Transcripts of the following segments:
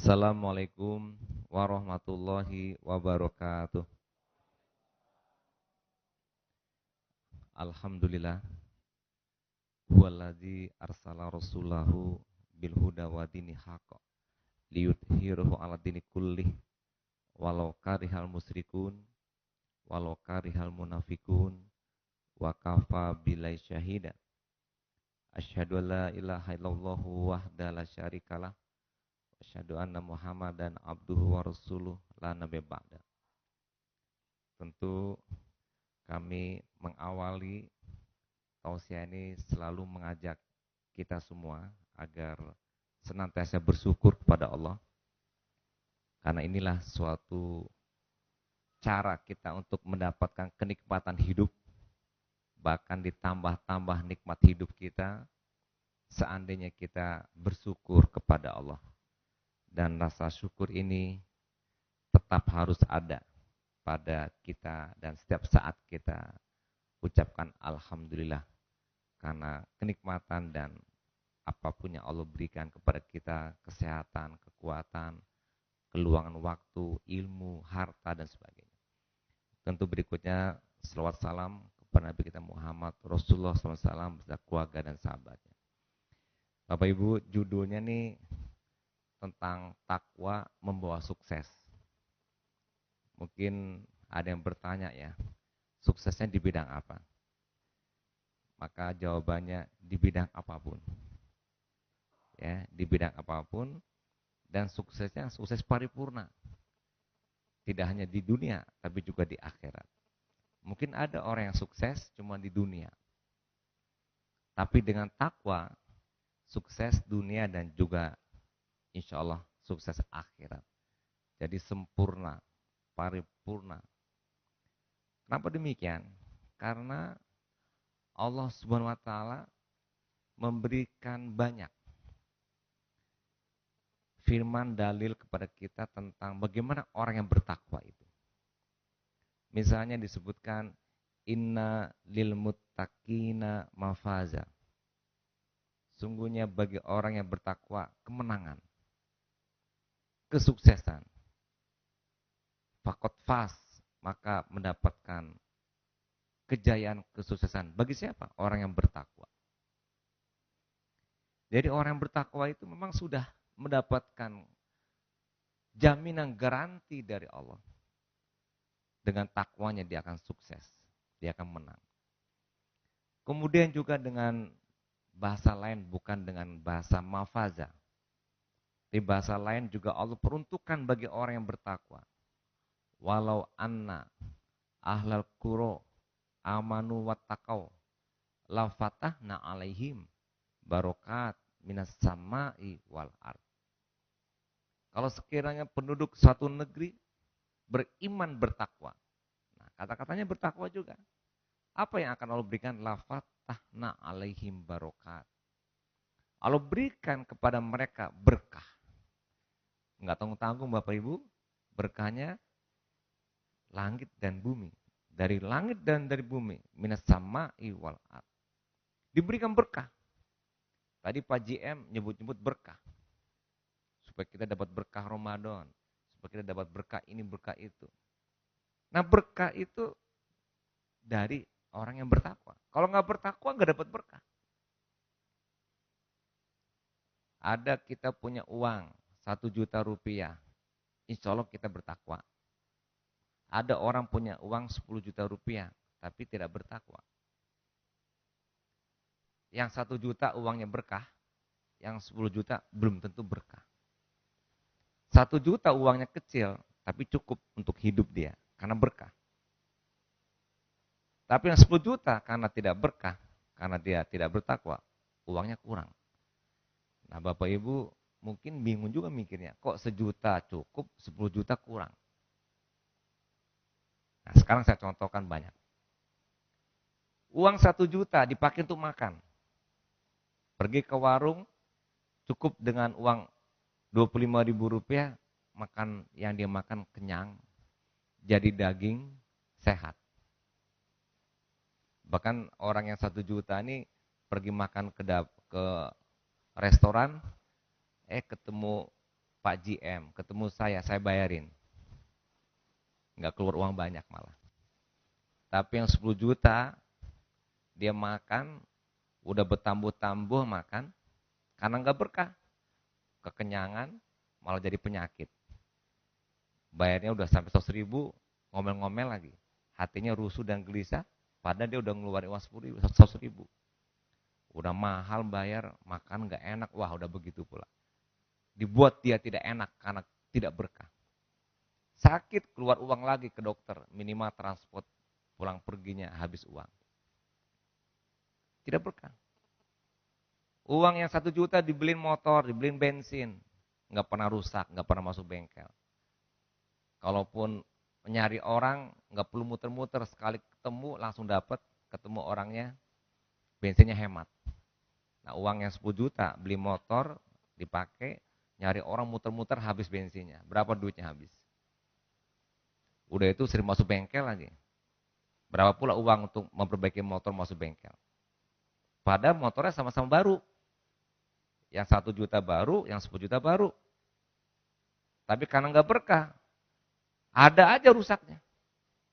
Assalamualaikum warahmatullahi wabarakatuh. Alhamdulillah, huwallazi arsala rasulahu bil huda wa dini haqq liyudhhirahu 'ala dini kullih walau karihal musyrikun walau karihal munafikun wa kafa billahi syahida. Asyhadu an la ilaha illallah wahdahu la syarikalah wa asyhadu anna Muhammadan abduhu wa rasuluh la nabiyya ba'da. Tentu kami mengawali tausiah ini selalu mengajak kita semua agar senantiasa bersyukur kepada Allah. Karena inilah suatu cara kita untuk mendapatkan kenikmatan hidup, bahkan ditambah-tambah nikmat hidup kita seandainya kita bersyukur kepada Allah. Dan rasa syukur ini tetap harus ada pada kita dan setiap saat kita ucapkan alhamdulillah karena kenikmatan dan apapun yang Allah berikan kepada kita, kesehatan, kekuatan, keluangan waktu, ilmu, harta dan sebagainya. Tentu berikutnya selawat salam kepada Nabi kita Muhammad Rasulullah SAW beserta keluarga dan sahabatnya. Bapak Ibu, judulnya nih tentang takwa membawa sukses. Mungkin ada yang bertanya ya, suksesnya di bidang apa? Maka jawabannya di bidang apapun. Ya, di bidang apapun dan suksesnya sukses paripurna. Tidak hanya di dunia, tapi juga di akhirat. Mungkin ada orang yang sukses cuma di dunia. Tapi dengan takwa, sukses dunia dan juga insya Allah sukses akhirat. Jadi sempurna, paripurna. Kenapa demikian? Karena Allah Subhanahu wa taala memberikan banyak firman dalil kepada kita tentang bagaimana orang yang bertakwa itu. Misalnya disebutkan inna lil muttaqina mafaza. Sungguhnya bagi orang yang bertakwa kemenangan, kesuksesan. Faqad faz, maka mendapatkan kejayaan kesuksesan. Bagi siapa? Orang yang bertakwa. Jadi orang yang bertakwa itu memang sudah mendapatkan jaminan garansi dari Allah. Dengan takwanya dia akan sukses, dia akan menang. Kemudian juga dengan bahasa lain bukan dengan bahasa mafaza. Di bahasa lain juga Allah peruntukkan bagi orang yang bertakwa. Walau anna ahlal qura amanu wattaqau la fatahna alaihim barokat minas sama'i wal ard. Kalau sekiranya penduduk suatu negeri beriman bertakwa. Nah, kata-katanya bertakwa juga. Apa yang akan Allah berikan? La fatahna alaihim barokat. Allah berikan kepada mereka berkah. Enggak tanggung-tanggung Bapak Ibu, berkahnya langit dan bumi. Dari langit dan dari bumi, minas sama'i wal ard. Diberikan berkah. Tadi Pak JM nyebut-nyebut berkah. Supaya kita dapat berkah Ramadan, supaya kita dapat berkah ini, berkah itu. Nah, berkah itu dari orang yang bertakwa. Kalau nggak bertakwa nggak dapat berkah. Ada kita punya uang 1 juta rupiah, insya Allah kita bertakwa. Ada orang punya uang 10 juta rupiah, tapi tidak bertakwa. Yang 1 juta uangnya berkah, yang 10 juta belum tentu berkah. 1 juta uangnya kecil, tapi cukup untuk hidup dia, karena berkah. Tapi yang 10 juta karena tidak berkah, karena dia tidak bertakwa, uangnya kurang. Nah Bapak Ibu mungkin bingung juga mikirnya, kok 1 juta cukup, 10 juta kurang. Nah sekarang saya contohkan banyak. Uang 1 juta dipakai untuk makan. Pergi ke warung, cukup dengan uang 25.000 rupiah, makan yang dia makan kenyang, jadi daging, sehat. Bahkan orang yang 1 juta ini pergi makan ke restoran, ketemu Pak GM, ketemu saya bayarin. Nggak keluar uang banyak malah. Tapi yang 10 juta, dia makan, udah bertambuh-tambuh makan, karena nggak berkah. Kekenyangan, malah jadi penyakit. Bayarnya udah sampai 100 ribu, ngomel-ngomel lagi. Hatinya rusuh dan gelisah, padahal dia udah ngeluarin uang 10 ribu, 100 ribu. Udah mahal bayar, makan nggak enak, wah udah begitu pula. Dibuat dia tidak enak karena tidak berkah. Sakit, keluar uang lagi ke dokter, minimal transport, pulang perginya habis uang. Tidak berkah. Uang yang 1 juta dibeliin motor, dibeliin bensin, nggak pernah rusak, nggak pernah masuk bengkel. Kalaupun nyari orang, nggak perlu muter-muter, sekali ketemu langsung dapat, ketemu orangnya, bensinnya hemat. Nah uang yang 10 juta, beli motor, dipakai, nyari orang muter-muter habis bensinnya. Berapa duitnya habis? Udah itu sering masuk bengkel lagi. Berapa pula uang untuk memperbaiki motor masuk bengkel? Padahal motornya sama-sama baru. Yang 1 juta baru, yang 10 juta baru. Tapi karena nggak berkah, ada aja rusaknya.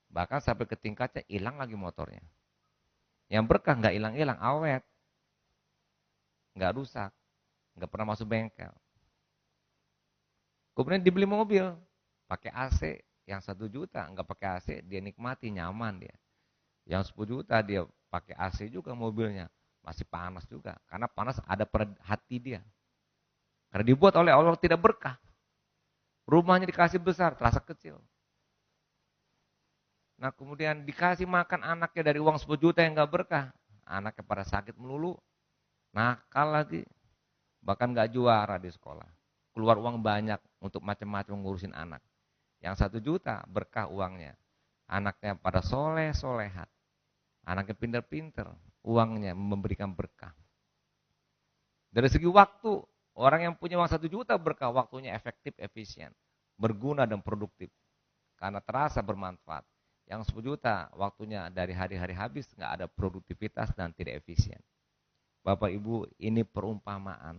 Bahkan sampai ke tingkatnya hilang lagi motornya. Yang berkah nggak hilang-hilang, awet. Nggak rusak, nggak pernah masuk bengkel. Kemudian dibeli mobil, pakai AC, yang 1 juta nggak pakai AC, dia nikmati, nyaman dia. Yang 10 juta dia pakai AC juga mobilnya, masih panas juga. Karena panas ada pada hati dia. Karena dibuat oleh Allah tidak berkah. Rumahnya dikasih besar, terasa kecil. Nah kemudian dikasih makan anaknya dari uang 10 juta yang nggak berkah. Anaknya pada sakit melulu, nakal lagi, bahkan nggak juara di sekolah. Keluar uang banyak untuk macam-macam ngurusin anak. Yang 1 juta berkah uangnya. Anaknya pada soleh, solehat. Anaknya pinter-pinter, uangnya memberikan berkah. Dari segi waktu, orang yang punya uang 1 juta berkah, waktunya efektif, efisien, berguna dan produktif. Karena terasa bermanfaat. Yang 10 juta, waktunya dari hari-hari habis, nggak ada produktivitas dan tidak efisien. Bapak Ibu, ini perumpamaan.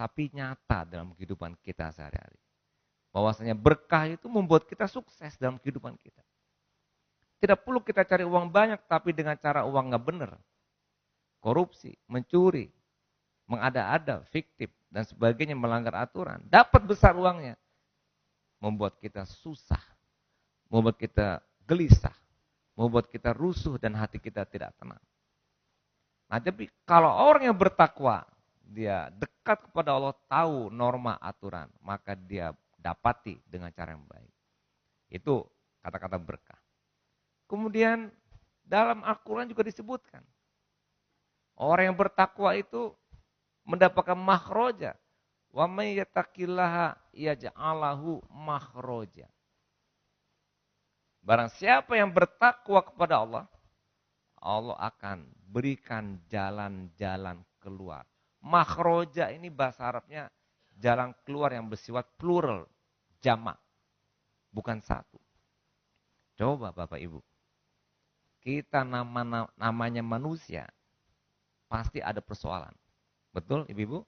Tapi nyata dalam kehidupan kita sehari-hari. Bahwasanya berkah itu membuat kita sukses dalam kehidupan kita. Tidak perlu kita cari uang banyak, tapi dengan cara uang nggak benar. Korupsi, mencuri, mengada-ada, fiktif, dan sebagainya, melanggar aturan. Dapat besar uangnya. Membuat kita susah. Membuat kita gelisah. Membuat kita rusuh dan hati kita tidak tenang. Nah, tapi kalau orang yang bertakwa, dia dekat kepada Allah, tahu norma aturan, maka dia dapati dengan cara yang baik. Itu kata-kata berkah. Kemudian dalam Al-Quran juga disebutkan, orang yang bertakwa itu mendapatkan makhroja. Wa may yattaqillaha yaj'alahu makhroja. Barang siapa yang bertakwa kepada Allah, Allah akan berikan jalan-jalan keluar. Makhroja ini bahasa Arabnya jalan keluar yang bersifat plural, jamak, bukan satu. Coba Bapak Ibu, kita namanya manusia, pasti ada persoalan. Betul Ibu-Ibu?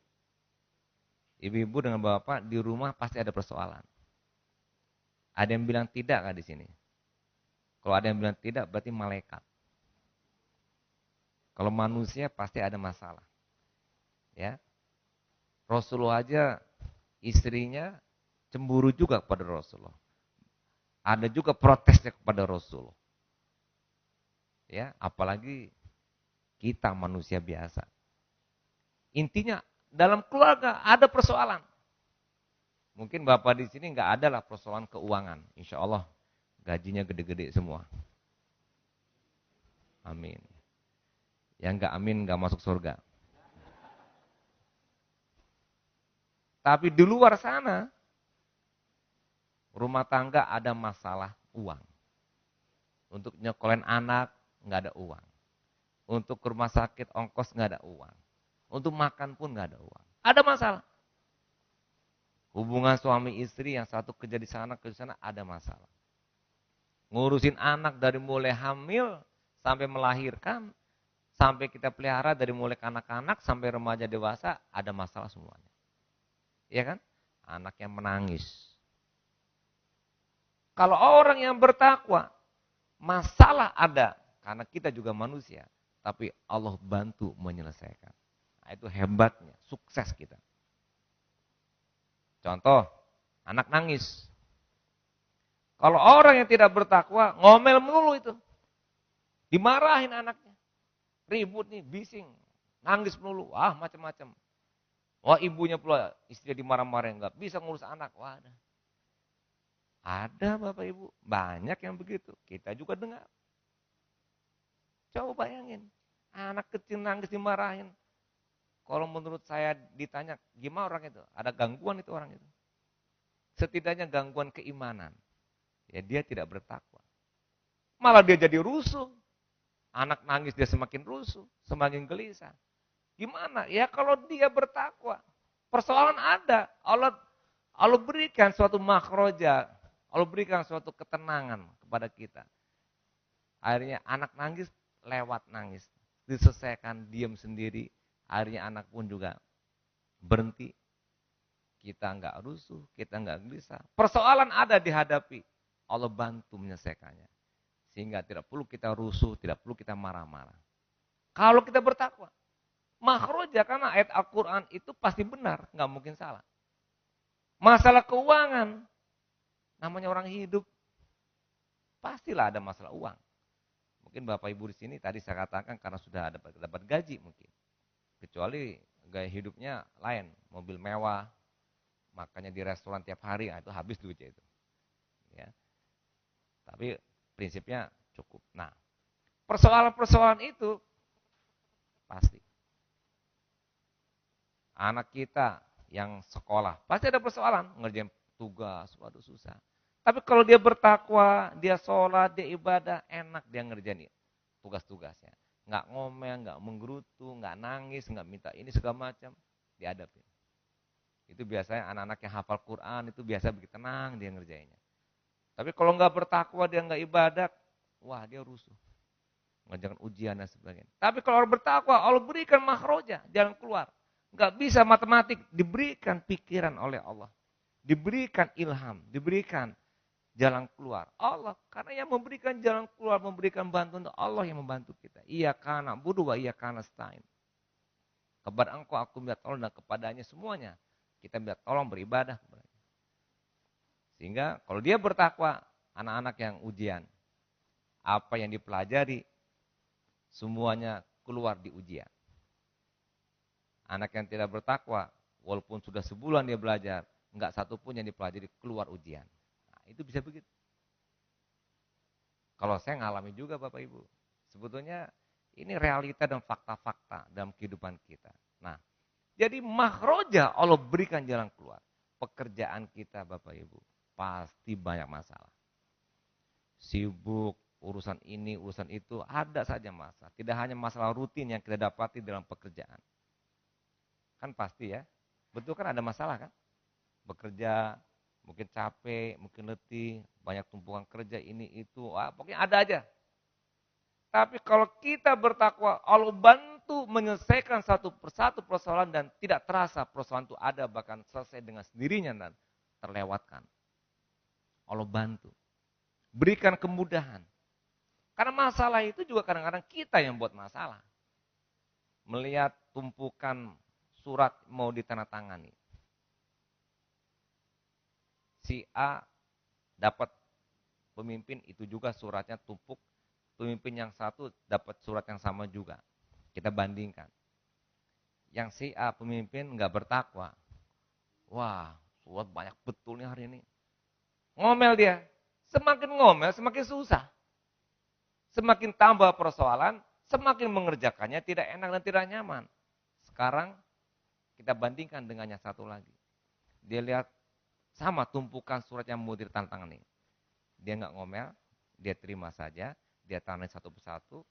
Ibu-Ibu dengan Bapak di rumah pasti ada persoalan. Ada yang bilang tidak nggak di sini? Kalau ada yang bilang tidak, berarti malaikat. Kalau manusia pasti ada masalah. Ya, Rasulullah aja istrinya cemburu juga kepada Rasulullah. Ada juga protesnya kepada Rasulullah. Ya, apalagi kita manusia biasa. Intinya dalam keluarga ada persoalan. Mungkin Bapak di sini nggak ada lah persoalan keuangan. Insya Allah gajinya gede-gede semua. Amin. Yang nggak amin nggak masuk surga. Tapi di luar sana, rumah tangga ada masalah uang. Untuk nyekolahin anak nggak ada uang. Untuk ke rumah sakit ongkos nggak ada uang. Untuk makan pun nggak ada uang. Ada masalah. Hubungan suami istri yang satu kerja di sana ada masalah. Ngurusin anak dari mulai hamil sampai melahirkan, sampai kita pelihara dari mulai kanak-kanak sampai remaja dewasa, ada masalah semuanya. Iya kan? anak yang menangis. Kalau orang yang bertakwa, masalah ada, karena kita juga manusia, tapi Allah bantu menyelesaikan. Nah, itu hebatnya, sukses kita. Contoh, anak nangis. Kalau orang yang tidak bertakwa, ngomel melulu itu. Dimarahin anaknya. Ribut nih, bising. Nangis melulu, macam-macam. Wah, ibunya pula istrinya dimarah-marahin, nggak bisa ngurus anak. Wah, ada Bapak Ibu, banyak yang begitu. Kita juga dengar. Coba bayangin, anak kecil nangis dimarahin. Kalau menurut saya ditanya, gimana orang itu? Ada gangguan itu orang itu. Setidaknya gangguan keimanan. Ya dia tidak bertakwa. Malah dia jadi rusuh. Anak nangis dia semakin rusuh, semakin gelisah. Gimana? Ya kalau dia bertakwa. Persoalan ada. Allah berikan suatu makhroja. Allah berikan suatu ketenangan kepada kita. Akhirnya anak nangis, lewat nangis. Diselesaikan, diam sendiri. Akhirnya anak pun juga berhenti. Kita enggak rusuh, kita enggak gelisah. Persoalan ada dihadapi. Allah bantu menyelesaikannya. Sehingga tidak perlu kita rusuh, tidak perlu kita marah-marah. Kalau kita bertakwa, makhroja karena ayat Al-Quran itu pasti benar, nggak mungkin salah. Masalah keuangan, namanya orang hidup, pastilah ada masalah uang. Mungkin Bapak Ibu di sini tadi saya katakan karena sudah dapat gaji mungkin. Kecuali gaya hidupnya lain, mobil mewah, makanya di restoran tiap hari, itu habis duitnya itu. Ya. Tapi prinsipnya cukup. Nah, persoalan-persoalan itu pasti. Anak kita yang sekolah, pasti ada persoalan, ngerjain tugas, waduh susah. Tapi kalau dia bertakwa, dia sholat, dia ibadah, enak dia ngerjain tugas-tugasnya. Nggak ngomel, nggak menggerutu, nggak nangis, nggak minta ini segala macam, dihadapin. Itu biasanya anak-anak yang hafal Quran, itu biasa begitu tenang dia ngerjainnya. Tapi kalau nggak bertakwa, dia nggak ibadah, wah dia rusuh. Mengerjakan ujian dan sebagainya. Tapi kalau orang bertakwa, Allah berikan makhroja, jalan keluar. Nggak bisa matematik, diberikan pikiran oleh Allah. Diberikan ilham, diberikan jalan keluar. Allah, karena yang memberikan jalan keluar, memberikan bantuan, Allah yang membantu kita. Iya kana budu wa iya kana stain. Kepada engkau aku minta tolong dan kepadanya semuanya. Kita minta tolong beribadah kepadanya. Sehingga kalau dia bertakwa, anak-anak yang ujian, apa yang dipelajari, semuanya keluar di ujian. Anak yang tidak bertakwa, walaupun sudah sebulan dia belajar, enggak satu pun yang dipelajari keluar ujian. Nah, itu bisa begitu. Kalau saya ngalami juga Bapak Ibu. Sebetulnya ini realita dan fakta-fakta dalam kehidupan kita. Nah, jadi makhroja Allah berikan jalan keluar. Pekerjaan kita Bapak Ibu pasti banyak masalah. Sibuk, urusan ini, urusan itu, ada saja masalah. Tidak hanya masalah rutin yang kita dapati dalam pekerjaan. Kan pasti ya, betul kan ada masalah kan? Bekerja, mungkin capek, mungkin letih, banyak tumpukan kerja ini, itu, pokoknya ada aja. Tapi kalau kita bertakwa, Allah bantu menyelesaikan satu persatu persoalan dan tidak terasa persoalan itu ada, bahkan selesai dengan sendirinya dan terlewatkan. Allah bantu. Berikan kemudahan. Karena masalah itu juga kadang-kadang kita yang buat masalah. Melihat tumpukan surat mau ditandatangani. Si A dapat pemimpin itu juga suratnya tumpuk. Pemimpin yang satu dapat surat yang sama juga. Kita bandingkan. Yang si A pemimpin nggak bertakwa. Wah, surat banyak betul nih hari ini. Ngomel dia. Semakin ngomel, semakin susah. Semakin tambah persoalan, semakin mengerjakannya tidak enak dan tidak nyaman. Sekarang kita bandingkan dengan yang satu lagi. Dia lihat sama tumpukan surat yang mau ditandatangani. Dia nggak ngomel, dia terima saja, dia tangani satu persatu,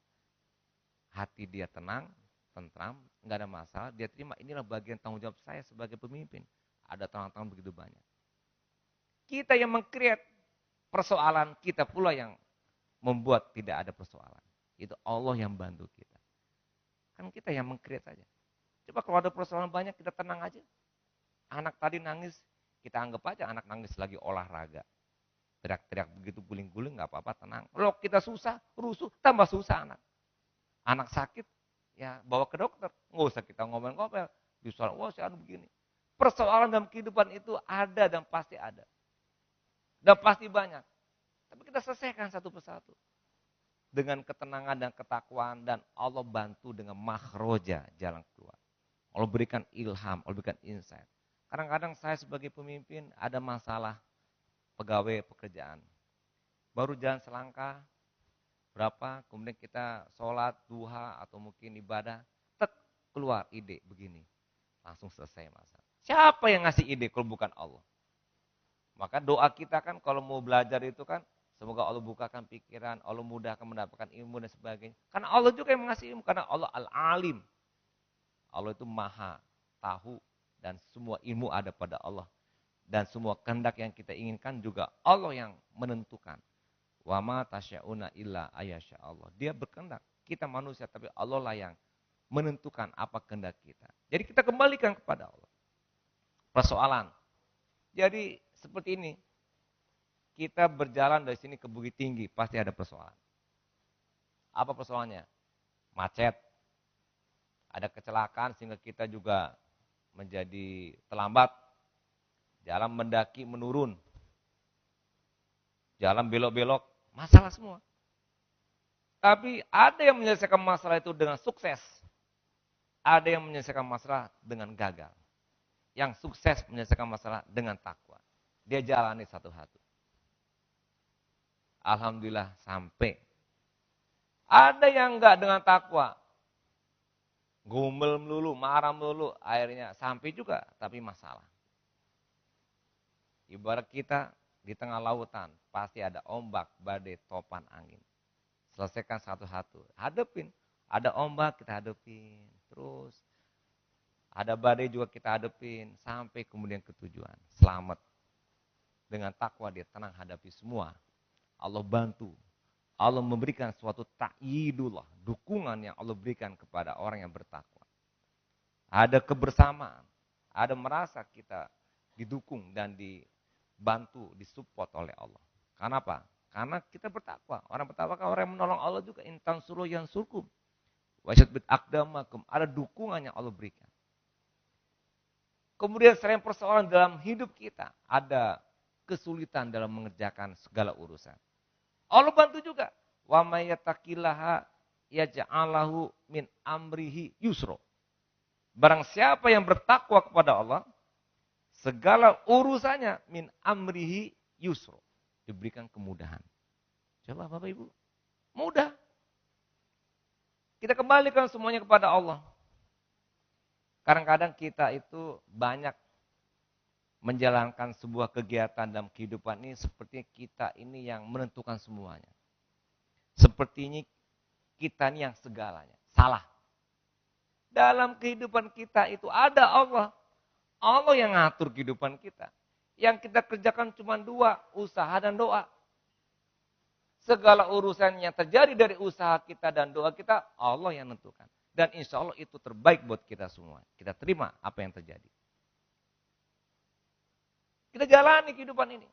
hati dia tenang, tentram, nggak ada masalah, dia terima. Inilah bagian tanggung jawab saya sebagai pemimpin. Ada tantangan begitu banyak. Kita yang meng-create persoalan, kita pula yang membuat tidak ada persoalan. Itu Allah yang bantu kita. Kan kita yang meng-create saja. Coba kalau ada persoalan banyak, kita tenang aja. Anak tadi nangis, Kita anggap aja anak nangis lagi olahraga. Teriak-teriak begitu guling-guling nggak apa-apa, tenang. Kalau kita susah, rusuh, tambah susah anak. Anak sakit, ya bawa ke dokter. Nggak usah kita ngomel-ngomel. Bisa, wah si anu begini. Persoalan dalam kehidupan itu ada dan pasti ada. Dan pasti banyak. Tapi kita selesaikan satu persatu. Dengan ketenangan dan ketakwaan dan Allah bantu dengan makhroja, jalan keluar. Allah berikan ilham, Allah berikan insight. Kadang-kadang saya sebagai pemimpin ada masalah pegawai pekerjaan. Baru jalan selangkah, berapa, kemudian kita sholat, duha, atau mungkin ibadah, tek, keluar ide begini. Langsung selesai masalah. Siapa yang ngasih ide kalau bukan Allah? Maka doa kita kan kalau mau belajar itu kan, semoga Allah bukakan pikiran, Allah mudahkan mendapatkan ilmu dan sebagainya. Karena Allah juga yang mengasih ilmu, karena Allah al-alim. Allah itu maha tahu dan semua ilmu ada pada Allah. Dan semua kehendak yang kita inginkan juga Allah yang menentukan. Wa ma tasya'una illa ayyasha Allah. Dia berkehendak. Kita manusia tapi Allah lah yang menentukan apa kehendak kita. Jadi kita kembalikan kepada Allah. Persoalan. Jadi seperti ini. Kita berjalan dari sini ke Bukit Tinggi pasti ada persoalan. Apa persoalannya? Macet. Ada kecelakaan sehingga kita juga menjadi terlambat. Jalan mendaki menurun. Jalan belok-belok, masalah semua. Tapi ada yang menyelesaikan masalah itu dengan sukses. Ada yang menyelesaikan masalah dengan gagal. Yang sukses menyelesaikan masalah dengan takwa. Dia jalani satu-satu. Alhamdulillah sampai. Ada yang enggak dengan takwa. Gomel melulu, marah melulu, akhirnya sampai juga, tapi masalah. Ibarat kita di tengah lautan, pasti ada ombak, badai, topan, angin. Selesaikan satu-satu. Hadepin. Ada ombak, kita hadepin. Terus ada badai juga kita hadepin. Sampai kemudian ke tujuan. Selamat. Dengan takwa dia tenang hadapi semua. Allah bantu. Allah memberikan suatu ta'yidullah. Dukungan yang Allah berikan kepada orang yang bertakwa. Ada kebersamaan. Ada merasa kita didukung dan dibantu, disupport oleh Allah. Karena apa? Karena kita bertakwa. Orang bertakwa kan orang yang menolong Allah juga. Intan suruh yang surkum. Wasyadbit akdamakum. Ada dukungan yang Allah berikan. Kemudian selain persoalan dalam hidup kita. Ada kesulitan dalam mengerjakan segala urusan. Allah bantu juga. Wa may yattaqillaha yaj'alahu min amrihi yusra. Barang siapa yang bertakwa kepada Allah, segala urusannya min amrihi yusra. Diberikan kemudahan. Coba Bapak Ibu. Mudah. Kita kembalikan semuanya kepada Allah. Kadang-kadang kita itu banyak menjalankan sebuah kegiatan dalam kehidupan ini seperti kita ini yang menentukan semuanya. Sepertinya kita ini yang segalanya. Salah. Dalam kehidupan kita itu ada Allah. Allah yang ngatur kehidupan kita. Yang kita kerjakan cuma dua, usaha dan doa. Segala urusan yang terjadi dari usaha kita dan doa kita, Allah yang menentukan. Dan insya Allah itu terbaik buat kita semua. Kita terima apa yang terjadi. Kita jalani kehidupan ini.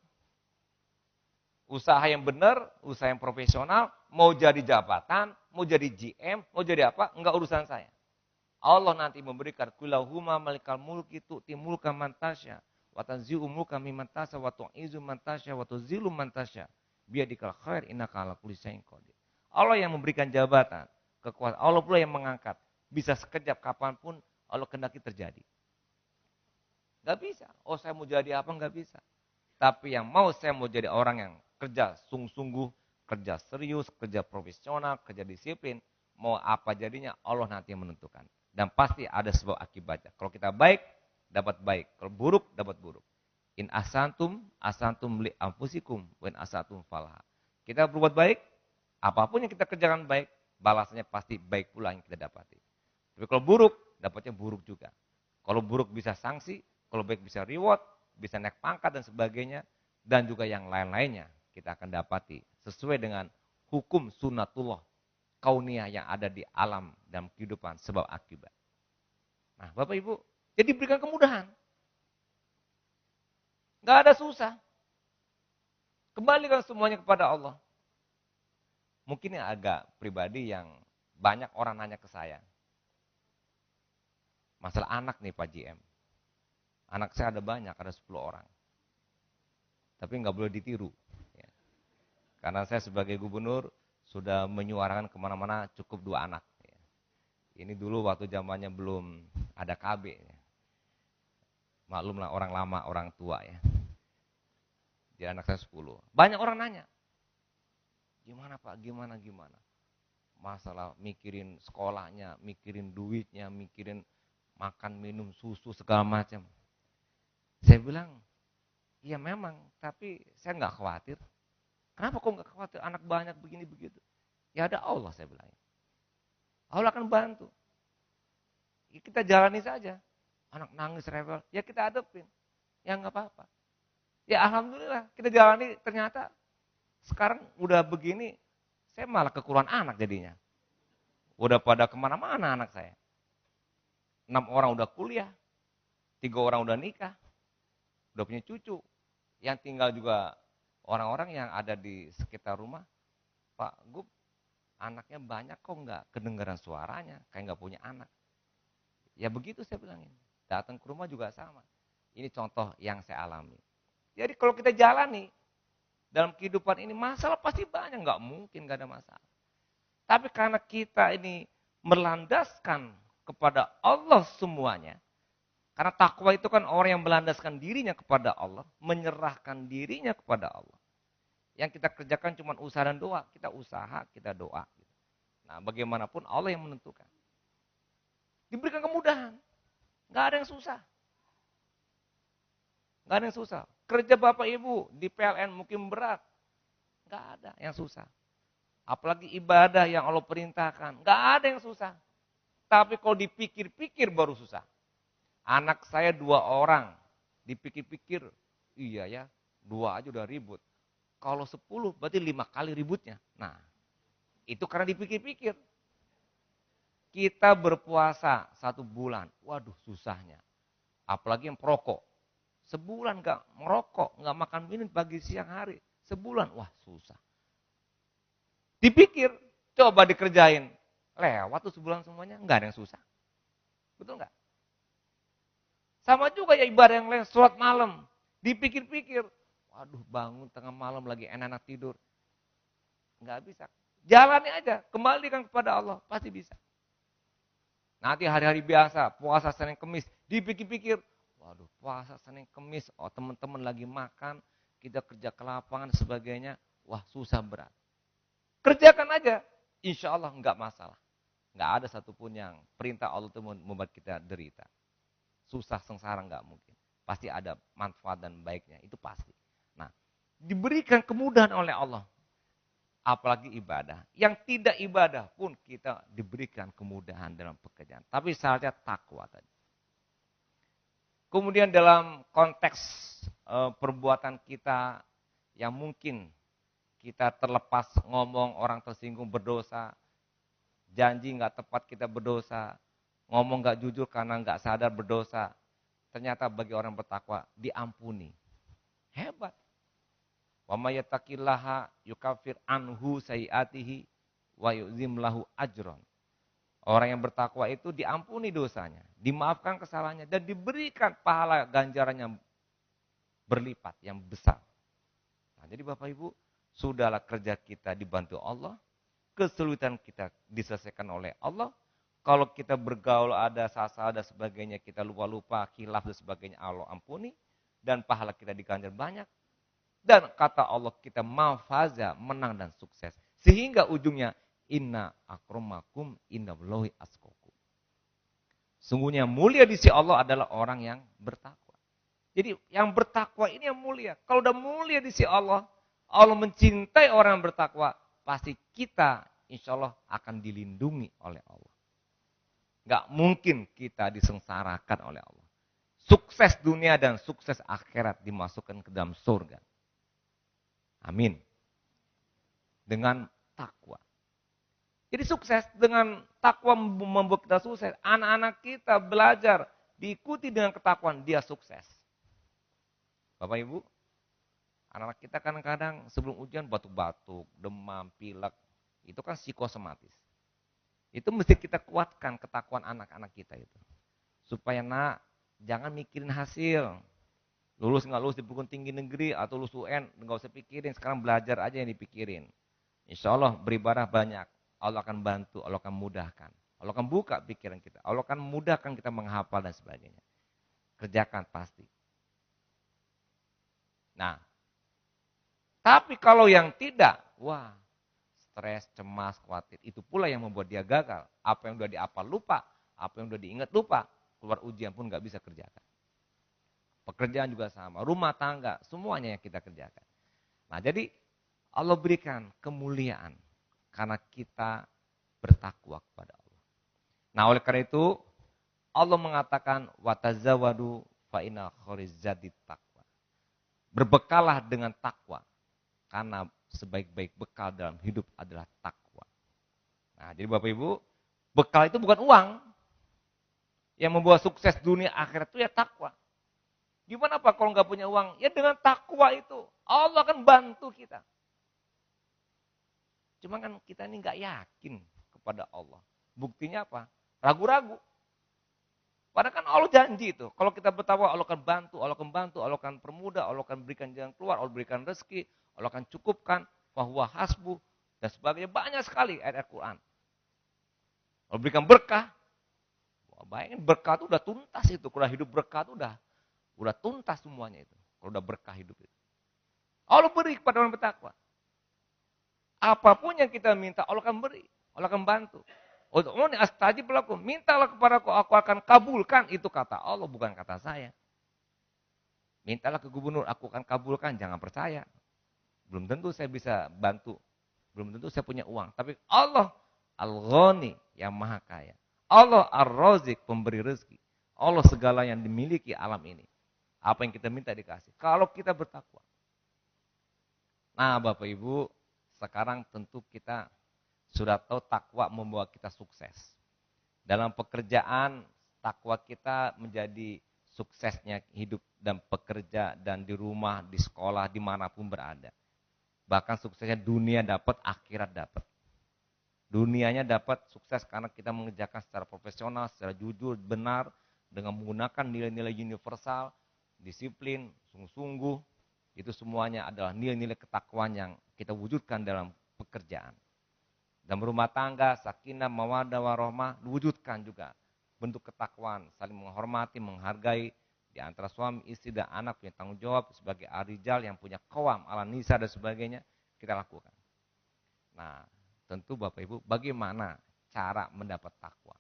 Usaha yang benar, usaha yang profesional, mau jadi jabatan, mau jadi GM, mau jadi apa, enggak urusan saya. Allah nanti memberikan kulahuma malikal mulki tu'ti mulka man tasya wa tanzi'u mulka mimman tasya wa tu'izu man tasya wa tuzilu man tasya biyadikal khair innaka ala kulli syai'in qadir. Allah yang memberikan jabatan, kekuasaan, Allah pula yang mengangkat. Bisa sekejap kapanpun Allah kehendaki terjadi. Gak bisa. Oh saya mau jadi apa? Gak bisa. Tapi yang mau saya mau jadi orang yang kerja sungguh-sungguh, kerja serius, kerja profesional, kerja disiplin. Mau apa jadinya Allah nanti yang menentukan. Dan pasti ada sebuah akibatnya. Kalau kita baik, dapat baik. Kalau buruk, dapat buruk. In asantum li anfusikum. Wa in asantum falaha. Kita berbuat baik, apapun yang kita kerjakan baik, balasannya pasti baik pula yang kita dapati. Tapi kalau buruk, dapatnya buruk juga. Kalau buruk bisa sanksi, kalau baik bisa reward, bisa naik pangkat dan sebagainya. Dan juga yang lain-lainnya kita akan dapati. Sesuai dengan hukum sunnatullah kauniyah yang ada di alam dan kehidupan sebab akibat. Nah Bapak Ibu, jadi berikan kemudahan. Gak ada susah. Kembalikan semuanya kepada Allah. Mungkin yang agak pribadi yang banyak orang nanya ke saya. Masalah anak nih Pak JM. Anak saya ada banyak, ada 10 orang. Tapi nggak boleh ditiru. Ya. Karena saya sebagai gubernur sudah menyuarakan kemana-mana cukup 2 anak. Ya. Ini dulu waktu zamannya belum ada KB. Ya. Maklumlah orang lama, orang tua ya. Jadi anak saya 10. Banyak orang nanya, gimana Pak, gimana? Masalah mikirin sekolahnya, mikirin duitnya, mikirin makan, minum, susu, segala macam. Saya bilang, iya memang, tapi saya nggak khawatir. Kenapa kok nggak khawatir, anak banyak begini begitu? Ya ada Allah, saya bilang. Allah akan bantu. Ya, kita jalani saja. Anak nangis, rewel, ya kita hadapin. Ya nggak apa-apa. Ya alhamdulillah, kita jalani, ternyata sekarang udah begini, saya malah kekurangan anak jadinya. Udah pada kemana-mana anak saya. 6 orang udah kuliah, 3 orang udah nikah, udah punya cucu. Yang tinggal juga orang-orang yang ada di sekitar rumah, Pak Gub, anaknya banyak kok nggak kedengaran suaranya, kayak nggak punya anak. Ya begitu saya bilangin. Datang ke rumah juga sama. Ini contoh yang saya alami. Jadi kalau kita jalani dalam kehidupan ini, masalah pasti banyak, nggak mungkin nggak ada masalah. Tapi karena kita ini melandaskan kepada Allah semuanya, karena takwa itu kan orang yang melandaskan dirinya kepada Allah, menyerahkan dirinya kepada Allah. Yang kita kerjakan cuma usaha dan doa, kita usaha, kita doa. Nah bagaimanapun Allah yang menentukan. Diberikan kemudahan, nggak ada yang susah. Nggak ada yang susah. Kerja Bapak Ibu di PLN mungkin berat. Nggak ada yang susah. Apalagi ibadah yang Allah perintahkan. Nggak ada yang susah. Tapi kalau dipikir-pikir baru susah. Anak saya 2 orang. Dipikir-pikir, iya ya, 2 aja udah ribut. Kalau 10 berarti 5 kali ributnya. Nah, itu karena dipikir-pikir. Kita berpuasa 1 bulan. Waduh susahnya. Apalagi yang perokok. Sebulan gak merokok, gak makan minum pagi siang hari. Sebulan, wah susah. Dipikir, coba dikerjain. Lewat tuh sebulan semuanya, gak ada yang susah. Betul gak? Sama juga ya ibadah yang lain, sholat malam. Dipikir-pikir, waduh bangun tengah malam lagi enak-enak tidur. Gak bisa. Jalani aja, kembalikan kepada Allah, pasti bisa. Nanti hari-hari biasa, puasa Senin Kemis, dipikir-pikir, waduh puasa Senin Kemis, oh teman-teman lagi makan, kita kerja ke lapangan sebagainya, wah susah berat. Kerjakan aja, insya Allah enggak masalah. Enggak ada satupun yang perintah Allah itu membuat kita derita. Susah sengsara enggak mungkin. Pasti ada manfaat dan baiknya, itu pasti. Nah, diberikan kemudahan oleh Allah. Apalagi ibadah. Yang tidak ibadah pun kita diberikan kemudahan dalam pekerjaan. Tapi syaratnya takwa tadi. Kemudian dalam konteks perbuatan kita yang mungkin kita terlepas ngomong orang tersinggung berdosa, janji nggak tepat kita berdosa, ngomong nggak jujur karena nggak sadar berdosa. Ternyata bagi orang bertakwa diampuni. Hebat. Wa may yattaqillaha yukaffir anhu sayiatihi wa yu'zim lahu ajron. Orang yang bertakwa itu diampuni dosanya, dimaafkan kesalahannya dan diberikan pahala ganjaran yang berlipat, yang besar. Nah, jadi Bapak Ibu, sudahlah kerja kita dibantu Allah, kesulitan kita diselesaikan oleh Allah. Kalau kita bergaul ada salah dan sebagainya, kita lupa-lupa, khilaf dan sebagainya, Allah ampuni dan pahala kita diganjar banyak. Dan kata Allah kita mafaza, menang dan sukses. Sehingga ujungnya inna akramakum indallahi atqakum. Sungguhnya mulia di sisi Allah adalah orang yang bertakwa. Jadi yang bertakwa ini yang mulia. Kalau udah mulia di sisi Allah, Allah mencintai orang yang bertakwa, pasti kita insya Allah akan dilindungi oleh Allah. Gak mungkin kita disengsarakan oleh Allah. Sukses dunia dan sukses akhirat dimasukkan ke dalam surga. Amin. Dengan takwa. Jadi sukses dengan takwa membuat kita sukses. Anak-anak kita belajar, diikuti dengan ketakwaan, dia sukses. Bapak Ibu, anak-anak kita kadang-kadang sebelum ujian batuk-batuk, demam, pilek. Itu kan psikosomatis. Itu mesti kita kuatkan ketakuan anak-anak kita itu. Supaya nak, jangan mikirin hasil. Lulus nggak lulus di perguruan tinggi negeri atau lulus UN, nggak usah pikirin. Sekarang belajar aja yang dipikirin. Insya Allah beribadah banyak. Allah akan bantu, Allah akan mudahkan. Allah akan buka pikiran kita. Allah akan mudahkan kita menghafal dan sebagainya. Kerjakan pasti. Nah, tapi kalau yang tidak, wah, stres, cemas, khawatir. Itu pula yang membuat dia gagal. Apa yang udah dihafal lupa, apa yang udah diingat lupa. Keluar ujian pun nggak bisa kerjakan. Pekerjaan juga sama, rumah tangga, semuanya yang kita kerjakan. Nah, jadi Allah berikan kemuliaan karena kita bertakwa kepada Allah. Nah, oleh karena itu Allah mengatakan watazawadu fa inna khairizadit taqwa. Berbekalah dengan takwa karena sebaik-baik bekal dalam hidup adalah takwa. Nah, jadi Bapak Ibu, bekal itu bukan uang. Yang membawa sukses dunia akhirat itu ya takwa. Gimana Pak kalau nggak punya uang? Ya dengan takwa itu. Allah akan bantu kita. Cuma kan kita ini nggak yakin kepada Allah. Buktinya apa? Ragu-ragu. Padahal kan Allah janji itu. Kalau kita bertakwa Allah akan bantu, Allah akan bantu, Allah akan permudah, Allah akan berikan jalan keluar, Allah berikan rezeki, Allah akan cukupkan, bahwa hasbu, dan sebagainya. Banyak sekali ayat Al-Quran. Allah berikan berkah. Wah, bayangin berkah itu udah tuntas itu. Kalau hidup berkah itu udah tuntas semuanya itu. Kalau udah berkah hidup itu. Allah beri kepada orang bertakwa. Apapun yang kita minta, Allah akan beri. Allah akan bantu. Ud'uni astajib lakum. Mintalah kepadaku, aku akan kabulkan. Itu kata Allah, bukan kata saya. Mintalah ke gubernur, aku akan kabulkan. Jangan percaya. Belum tentu saya bisa bantu. Belum tentu saya punya uang. Tapi Allah Al-Ghani yang maha kaya. Allah Ar-Razik pemberi rezeki. Allah segala yang dimiliki alam ini. Apa yang kita minta dikasih. Kalau kita bertakwa. Nah Bapak Ibu, sekarang tentu kita sudah tahu takwa membawa kita sukses. Dalam pekerjaan, takwa kita menjadi suksesnya hidup dan pekerja dan di rumah, di sekolah, dimanapun berada. Bahkan suksesnya dunia dapat, akhirat dapat. Dunianya dapat sukses karena kita mengerjakan secara profesional, secara jujur, benar, dengan menggunakan nilai-nilai universal, disiplin, sungguh-sungguh, itu semuanya adalah nilai-nilai ketakwaan yang kita wujudkan dalam pekerjaan. Dalam rumah tangga, sakinah, mawaddah, warahmah, diwujudkan juga bentuk ketakwaan, saling menghormati, menghargai, di antara suami, istri, dan anak punya tanggung jawab sebagai arijal yang punya qawam, ala nisa, dan sebagainya, kita lakukan. Nah, tentu Bapak Ibu, bagaimana cara mendapat takwa?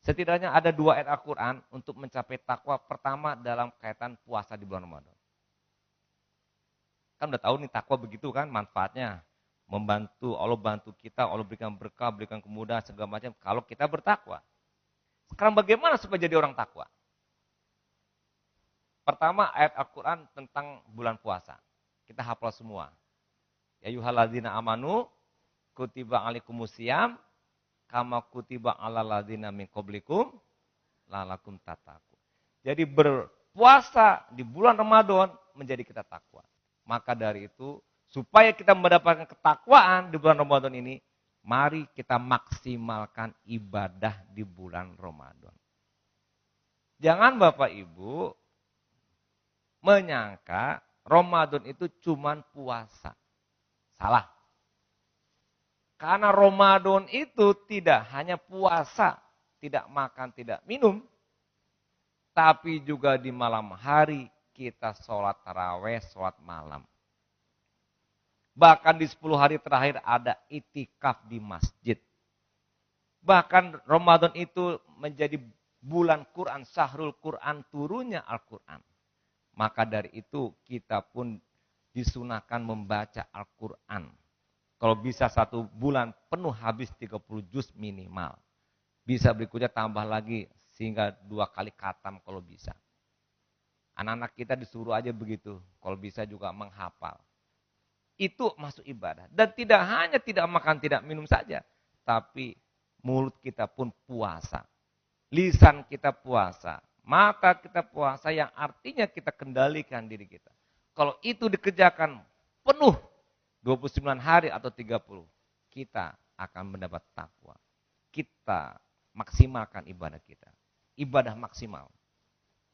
Setidaknya ada 2 ayat Al-Quran untuk mencapai takwa. Pertama dalam kaitan puasa di bulan Ramadan. Kan udah tahu nih takwa begitu kan manfaatnya. Membantu, Allah bantu kita, Allah berikan berkah, berikan kemudahan, segala macam. Kalau kita bertakwa. Sekarang bagaimana supaya jadi orang takwa? Pertama ayat Al-Quran tentang bulan puasa. Kita hafal semua. Ya yuhaladzina amanu, kutiba alaikumusiyam, kama kutiba ala ladzina min qablikum lalakum tattaqun. Jadi berpuasa di bulan Ramadan menjadi kita takwa. Maka dari itu supaya kita mendapatkan ketakwaan di bulan Ramadan ini, mari kita maksimalkan ibadah di bulan Ramadan. Jangan Bapak Ibu menyangka Ramadan itu cuman puasa. Salah. Karena Ramadan itu tidak hanya puasa, tidak makan, tidak minum. Tapi juga di malam hari kita sholat taraweh, sholat malam. Bahkan di 10 hari terakhir ada itikaf di masjid. Bahkan Ramadan itu menjadi bulan Quran, syahrul Quran, turunnya Al-Quran. Maka dari itu kita pun disunahkan membaca Al-Quran. Kalau bisa 1 bulan penuh habis 30 juz minimal. Bisa berikutnya tambah lagi sehingga 2 kali khatam kalau bisa. Anak-anak kita disuruh aja begitu. Kalau bisa juga menghafal. Itu masuk ibadah. Dan tidak hanya tidak makan, tidak minum saja. Tapi mulut kita pun puasa. Lisan kita puasa. Maka kita puasa yang artinya kita kendalikan diri kita. Kalau itu dikerjakan penuh 29 hari atau 30, kita akan mendapat takwa. Kita maksimalkan ibadah kita. Ibadah maksimal.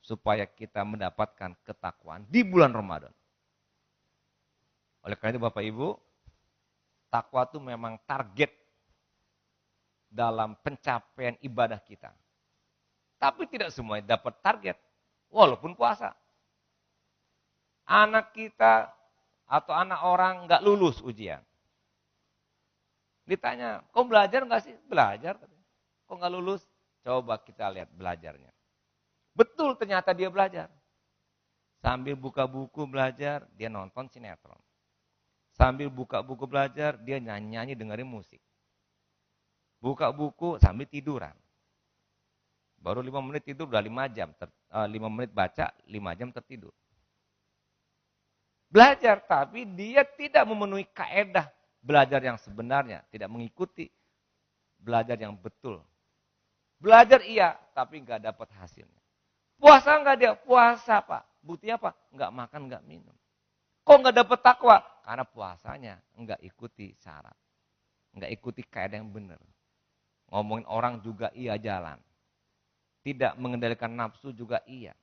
Supaya kita mendapatkan ketakwaan di bulan Ramadan. Oleh karena itu Bapak Ibu, takwa itu memang target dalam pencapaian ibadah kita. Tapi tidak semuanya dapat target, walaupun puasa. Anak kita atau anak orang nggak lulus ujian. Ditanya, kau belajar nggak sih? Belajar. Kok nggak lulus? Coba kita lihat belajarnya. Betul ternyata dia belajar. Sambil buka buku belajar, dia nonton sinetron. Sambil buka buku belajar, dia nyanyi-nyanyi dengerin musik. Buka buku sambil tiduran. Baru 5 menit tidur udah 5 jam. 5 menit baca, 5 jam tertidur. Belajar, tapi dia tidak memenuhi kaedah belajar yang sebenarnya. Tidak mengikuti belajar yang betul. Belajar iya, tapi nggak dapat hasilnya. Puasa nggak dia? Puasa Pak. Buktinya apa? Nggak makan, nggak minum. Kok nggak dapat takwa? Karena puasanya nggak ikuti syarat. Nggak ikuti kaedah yang benar. Ngomongin orang juga iya jalan. Tidak mengendalikan nafsu juga iya.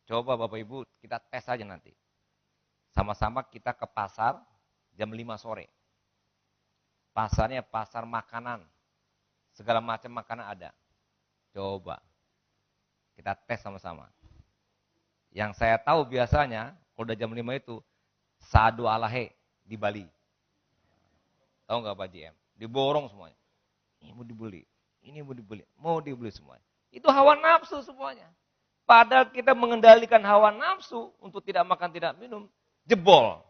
Coba Bapak Ibu kita tes aja nanti. Sama-sama kita ke pasar jam 5 sore. Pasarnya pasar makanan. Segala macam makanan ada. Coba. Kita tes sama-sama. Yang saya tahu biasanya, kalau udah jam 5 itu, sadu alahe di Bali. Tahu nggak Pak JM? Diborong semuanya. Ini mau dibeli. Ini mau dibeli semuanya. Itu hawa nafsu semuanya. Padahal kita mengendalikan hawa nafsu untuk tidak makan, tidak minum, jebol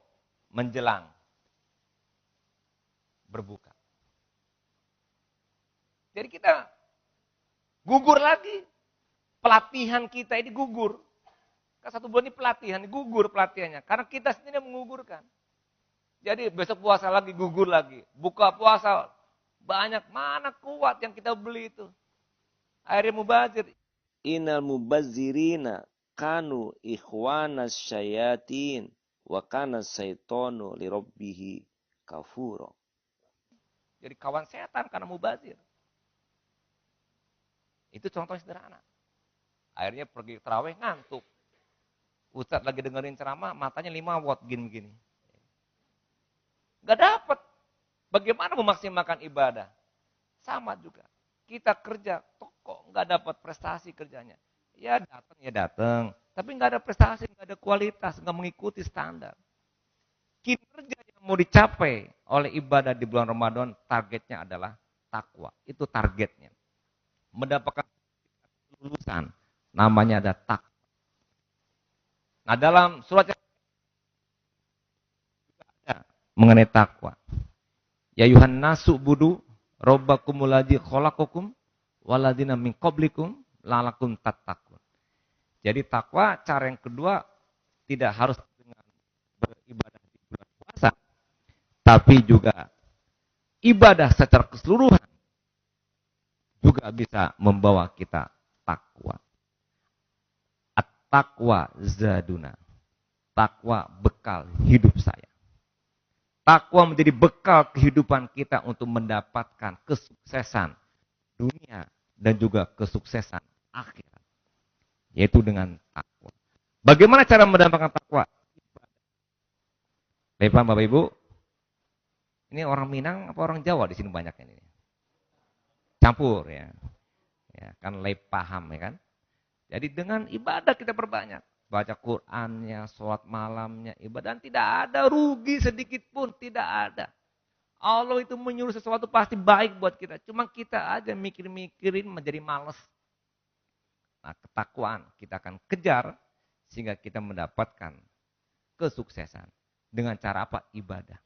menjelang berbuka. Jadi kita gugur lagi. Pelatihan kita ini gugur. Kan 1 bulan ini pelatihan, gugur pelatihannya. Karena kita sendiri menggugurkan. Jadi besok puasa lagi, gugur lagi. Buka puasa, banyak mana kuat yang kita beli itu. Akhirnya mubazir. Innal mubazzirina kanu ikhwanas syayatin wa kana syaitanu lirabbihi kafura. Jadi kawan setan karena mubazir. Itu contoh sederhana. Akhirnya pergi terawih ngantuk. Ustadz lagi dengerin ceramah, matanya 5 watt gini-gini. Gak dapat. Bagaimana memaksimalkan ibadah? Sama juga. Kita kerja, kok nggak dapat prestasi kerjanya. Ya datang. Tapi nggak ada prestasi, nggak ada kualitas, nggak mengikuti standar. Kinerja yang mau dicapai oleh ibadah di bulan Ramadan, targetnya adalah takwa. Itu targetnya. Mendapatkan lulusan, namanya ada takwa. Nah dalam surat yang ada mengenai takwa. Ya Yuhan nasu budu robbakumul ladzi khalaqakum waladina min qablikum lalakum tattaqun. Jadi takwa cara yang kedua tidak harus dengan beribadah di bulan puasa, tapi juga ibadah secara keseluruhan juga bisa membawa kita takwa. At-taqwa zaduna. Takwa bekal hidup saya. Takwa menjadi bekal kehidupan kita untuk mendapatkan kesuksesan dunia dan juga kesuksesan akhirat. Yaitu dengan takwa. Bagaimana cara mendapatkan takwa? Bapak Bapak Ibu, ini orang Minang apa orang Jawa di sini banyak ini? Campur ya. Ya, kan lay paham ya kan? Jadi dengan ibadah kita perbanyak. Baca Qur'annya, sholat malamnya, ibadah. Dan tidak ada rugi sedikit pun, tidak ada. Allah itu menyuruh sesuatu pasti baik buat kita. Cuma kita aja mikir-mikirin menjadi males. Nah, ketakwaan kita akan kejar sehingga kita mendapatkan kesuksesan. Dengan cara apa? Ibadah.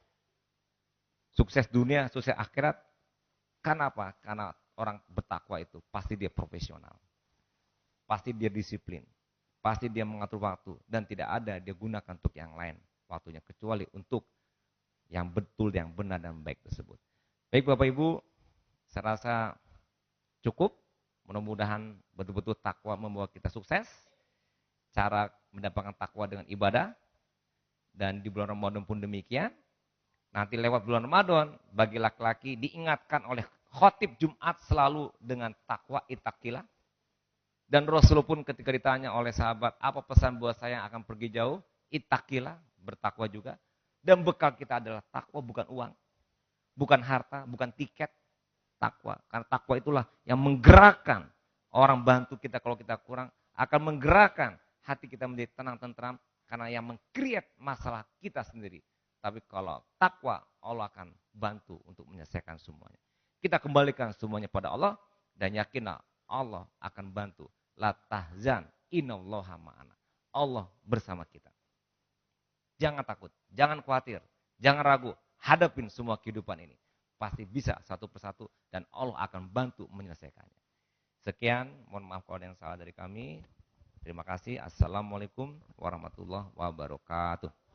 Sukses dunia, sukses akhirat. Karena apa? Karena orang bertakwa itu pasti dia profesional. Pasti dia disiplin. Pasti dia mengatur waktu dan tidak ada dia gunakan untuk yang lain waktunya kecuali untuk yang betul, yang benar dan baik tersebut. Baik Bapak Ibu, saya rasa cukup Mudah-mudahan betul-betul takwa membawa kita sukses. Cara mendapatkan takwa dengan ibadah. Dan di bulan Ramadan pun demikian. Nanti lewat bulan Ramadan, bagi laki-laki diingatkan oleh khotib Jumat selalu dengan takwa ittaqillah. Dan Rasul pun ketika ditanya oleh sahabat, apa pesan buat saya yang akan pergi jauh? Ittaqillah, bertakwa juga. Dan bekal kita adalah takwa, bukan uang, bukan harta, bukan tiket. Takwa. Karena takwa itulah yang menggerakkan orang bantu kita kalau kita kurang, akan menggerakkan hati kita menjadi tenang tentram karena yang meng-create masalah kita sendiri. Tapi kalau takwa, Allah akan bantu untuk menyelesaikan semuanya. Kita kembalikan semuanya pada Allah dan yakinlah Allah akan bantu. La tahzan innallaha ma'ana. Allah bersama kita. Jangan takut, jangan khawatir, jangan ragu, hadapin semua kehidupan ini. Pasti bisa satu persatu dan Allah akan bantu menyelesaikannya. Sekian, mohon maaf kalau ada yang salah dari kami. Terima kasih. Assalamualaikum warahmatullahi wabarakatuh.